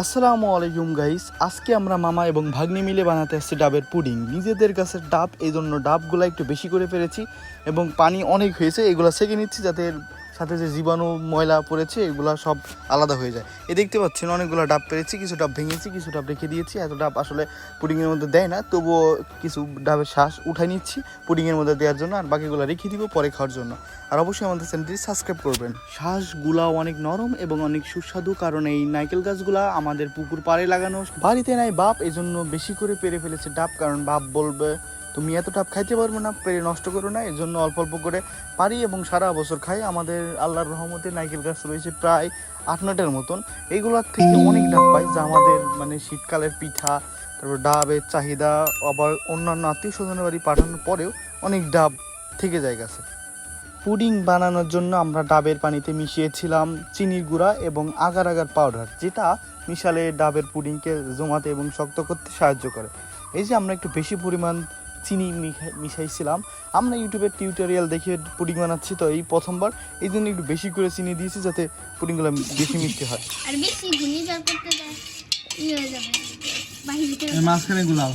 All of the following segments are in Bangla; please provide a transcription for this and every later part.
আসসালামু আলাইকুম গাইস, আজকে আমরা মামা এবং ভাগ্নি মিলে বানাতে আসছি ডাবের পুডিং। নিজেদের গাছের ডাব, এই জন্য ডাবগুলো একটু বেশি করে ফেলেছি এবং পানি অনেক হয়েছে, এগুলো সেঁকে নিচ্ছি যাতে সাথে যে জীবাণু ময়লা পড়েছে এগুলো সব আলাদা হয়ে যায়। এই দেখতে পাচ্ছেন অনেকগুলো ডাব পেরেছি, কিছু ডাব ভেঙেছি, কিছু ডাব রেখে দিয়েছি। এত ডাব আসলে পুডিংয়ের মধ্যে দেয় না, তবুও কিছু ডাবের শ্বাস উঠাই নিচ্ছি পুডিংয়ের মধ্যে দেওয়ার জন্য, আর বাকিগুলো রেখে দিব পরে খাওয়ার জন্য। আর অবশ্যই আমাদের চ্যানেলটি সাবস্ক্রাইব করবেন। শ্বাসগুলা অনেক নরম এবং অনেক সুস্বাদু, কারণ এই নারকেল গাছগুলা আমাদের পুকুর পাড়ে লাগানো, বাড়িতে নাই বাপ, এই জন্য বেশি করে পেরে ফেলেছে ডাব। কারণ বাপ বলবে তুমি এত ডাব খাইতে পারবে না, পেরে নষ্ট করো না, এই জন্য অল্প অল্প করে পারি এবং সারা বছর খাই। আমাদের আল্লাহর রহমতে নারকেল গাছ রয়েছে প্রায় 8-9টার মতন। এইগুলোর থেকে অনেক ডাব পাই, যা আমাদের শীতকালের পিঠা, তারপর ডাবের চাহিদা, আবার অন্যান্য আত্মীয় স্বজনের বাড়ি পাঠানোর পরেও অনেক ডাব থেকে যায় গাছে। পুডিং বানানোর জন্য আমরা ডাবের পানিতে মিশিয়েছিলাম চিনির গুঁড়া এবং আগার আগার পাউডার, যেটা মিশালে ডাবের পুডিংকে জমাতে এবং শক্ত করতে সাহায্য করে। এই যে আমরা একটু বেশি পরিমাণ চিনি মিশাইছিলাম, আমরা ইউটিউবের টিউটোরিয়াল দেখে পুডিং বানাচ্ছি, তো এই প্রথমবার, এই জন্য একটু বেশি করে চিনি দিয়েছি যাতে পুডিংগুলো বেশি মিষ্টি হয়। আর বেশি ভুনি জল করতে যায় হয়ে যাবে বাহিরে মাঝখানে গুলাও।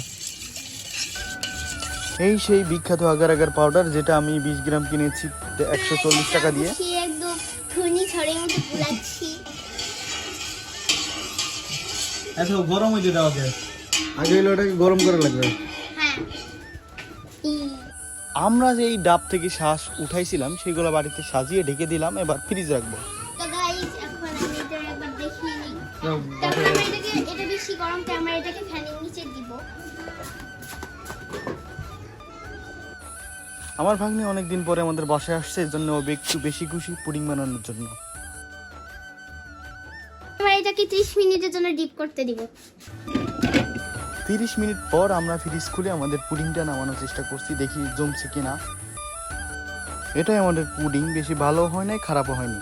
এই সেই বিখ্যাত আগার আগার পাউডার, যেটা আমি 20 গ্রাম কিনেছি 140 টাকা দিয়ে। একদম ভুনি ঝড়ের মতো ফুলাচ্ছি। এত গরম হইতে দাও আগে। আগে হলো ওটাকে গরম করা লাগবে। হ্যাঁ, আমরা যে এই ডাব থেকে শ্বাস উঠাইছিলাম সেগুলো বাড়িতে সাজিয়ে ঢেকে দিলাম, এবার ফ্রিজ রাখবো। তো গাইস এখন আমি এটা একবার দেখিয়ে নিই। তারপর আমরা এটা বেশি গরম, তাই আমরা এটাকে ফ্যানের নিচে দিব। আমার ভাগ্নি অনেকদিন পরে আমাদের বাসায় আসছে, এর জন্য একটু বেশি খুশি পুডিং বানানোর জন্য। আমরা এটাকে 30 মিনিটের জন্য ডিপ করতে দিব। 30 মিনিট পর আমরা ফ্রিজ খুলে আমাদের পুডিংটা নামানোর চেষ্টা করছি, দেখি জমছে কিনা। এটাই আমাদের পুডিং, বেশি ভালো হয় নাই, খারাপও হয়নি।